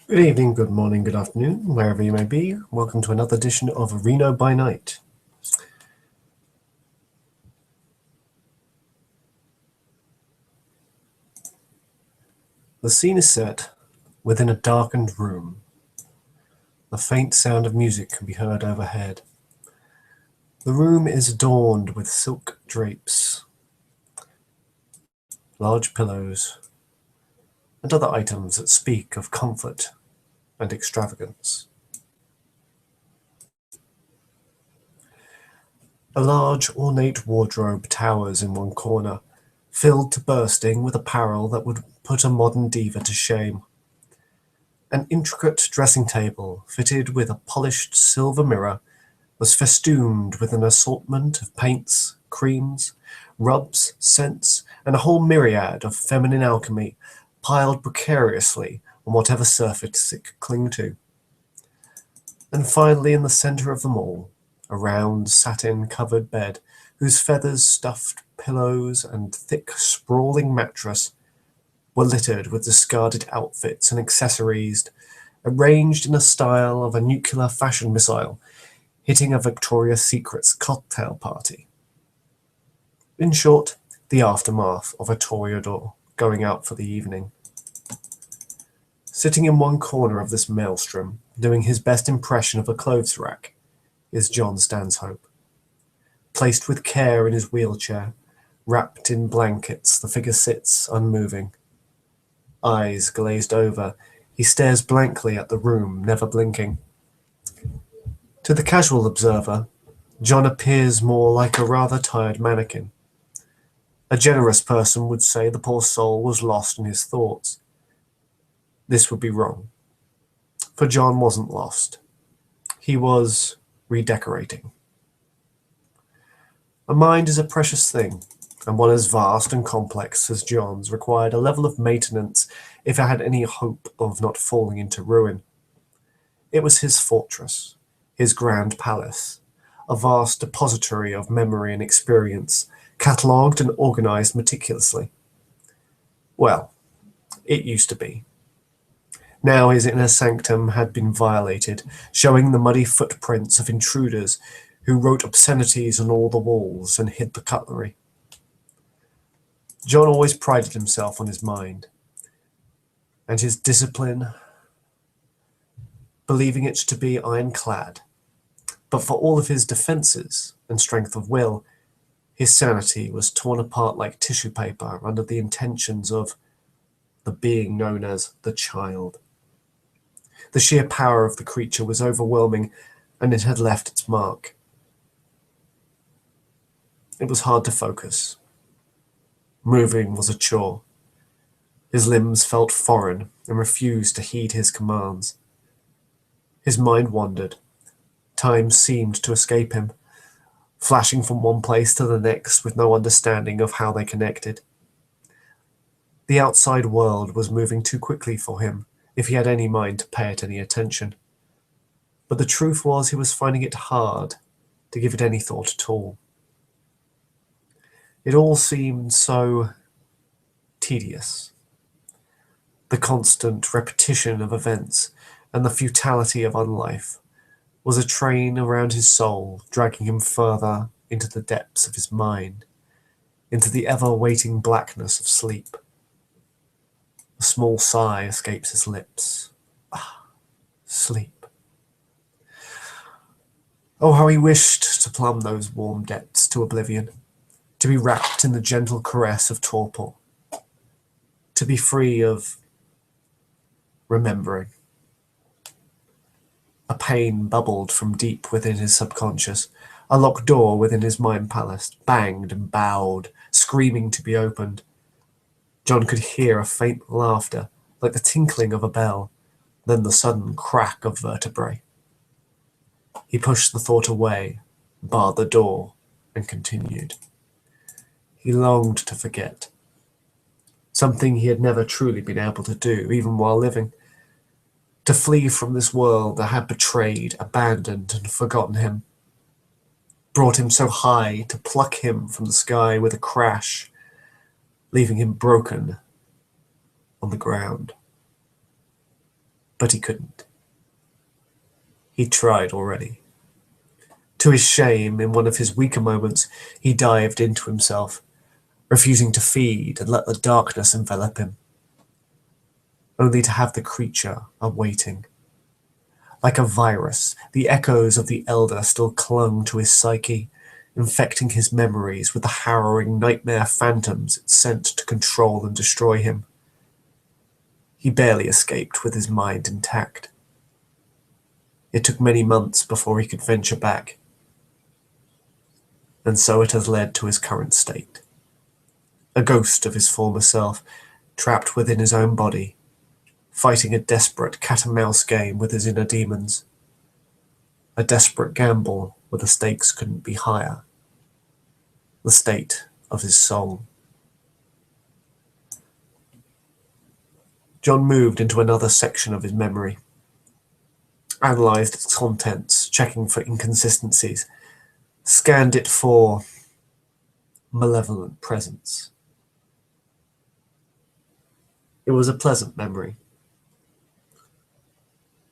Good evening, good morning, good afternoon, wherever you may be. Welcome to another edition of Reno by Night. The scene is set within a darkened room. The faint sound of music can be heard overhead. The room is adorned with silk drapes, large pillows, and other items that speak of comfort and extravagance. A large, ornate wardrobe towers in one corner, filled to bursting with apparel that would put a modern diva to shame. An intricate dressing table, fitted with a polished silver mirror, was festooned with an assortment of paints, creams, rubs, scents, and a whole myriad of feminine alchemy piled precariously on whatever surface it could cling to. And finally, in the center of them all, a round satin-covered bed, whose feathers, stuffed pillows, and thick, sprawling mattress were littered with discarded outfits and accessories, arranged in a style of a nuclear fashion missile hitting a Victoria's Secret's cocktail party. In short, the aftermath of a toreador going out for the evening. Sitting in one corner of this maelstrom, doing his best impression of a clothes rack, is John Stanhope. Placed with care in his wheelchair, wrapped in blankets, the figure sits unmoving. Eyes glazed over, he stares blankly at the room, never blinking. To the casual observer, John appears more like a rather tired mannequin. A generous person would say the poor soul was lost in his thoughts. This would be wrong, for John wasn't lost. He was redecorating. A mind is a precious thing, and one as vast and complex as John's required a level of maintenance if it had any hope of not falling into ruin. It was his fortress, his grand palace, a vast depository of memory and experience, catalogued and organized meticulously. Well, it used to be. Now his inner sanctum had been violated, showing the muddy footprints of intruders who wrote obscenities on all the walls and hid the cutlery. John always prided himself on his mind and his discipline, believing it to be ironclad. But for all of his defenses and strength of will, his sanity was torn apart like tissue paper under the intentions of the being known as the Child. The sheer power of the creature was overwhelming, and it had left its mark. It was hard to focus. Moving was a chore. His limbs felt foreign and refused to heed his commands. His mind wandered. Time seemed to escape him, flashing from one place to the next with no understanding of how they connected. The outside world was moving too quickly for him, if he had any mind to pay it any attention. But the truth was he was finding it hard to give it any thought at all. It all seemed so tedious. The constant repetition of events and the futility of unlife was a train around his soul, dragging him further into the depths of his mind, into the ever-waiting blackness of sleep. A small sigh escapes his lips. Ah, sleep. Oh, how he wished to plumb those warm depths to oblivion, to be wrapped in the gentle caress of torpor, to be free of remembering. A pain bubbled from deep within his subconscious. A locked door within his mind palace banged and bowed, screaming to be opened. John could hear a faint laughter, like the tinkling of a bell, then the sudden crack of vertebrae. He pushed the thought away, barred the door, and continued. He longed to forget. Something he had never truly been able to do, even while living. To flee from this world that had betrayed, abandoned, and forgotten him. Brought him so high to pluck him from the sky with a crash, leaving him broken on the ground. But he couldn't. He'd tried already. To his shame, in one of his weaker moments, he dived into himself, refusing to feed and let the darkness envelop him, only to have the creature awaiting. Like a virus, the echoes of the Elder still clung to his psyche, infecting his memories with the harrowing nightmare phantoms it sent to control and destroy him. He barely escaped with his mind intact. It took many months before he could venture back, and so it has led to his current state. A ghost of his former self, trapped within his own body, fighting a desperate cat-and-mouse game with his inner demons. A desperate gamble where the stakes couldn't be higher. The state of his soul. John moved into another section of his memory, analysed its contents, checking for inconsistencies, scanned it for malevolent presence. It was a pleasant memory.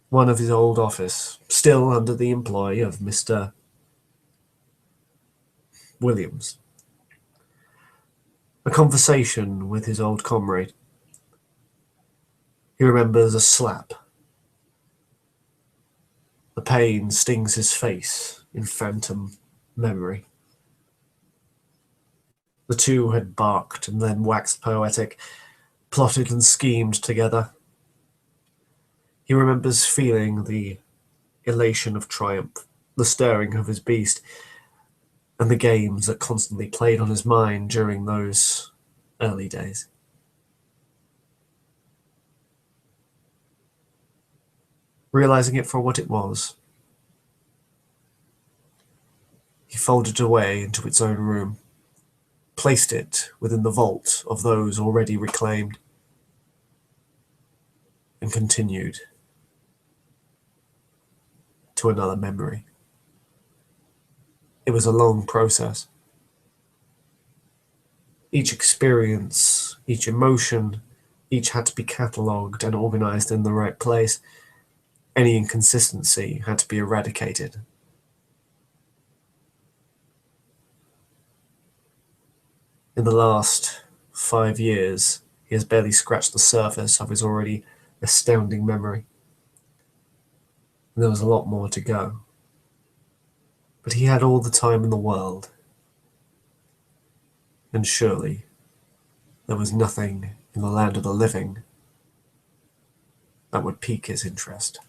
One of his old office, still under the employ of Mr. Williams. A conversation with his old comrade. He remembers a slap. The pain stings his face in phantom memory. The two had barked and then waxed poetic, plotted and schemed together. He remembers feeling the elation of triumph, the stirring of his beast, and the games that constantly played on his mind during those early days. Realizing it for what it was, he folded it away into its own room, placed it within the vault of those already reclaimed, and continued to another memory. It was a long process. Each experience, each emotion, each had to be catalogued and organized in the right place. Any inconsistency had to be eradicated. In the last 5 years, he has barely scratched the surface of his already astounding memory. And there was a lot more to go. But he had all the time in the world. And surely, there was nothing in the land of the living that would pique his interest.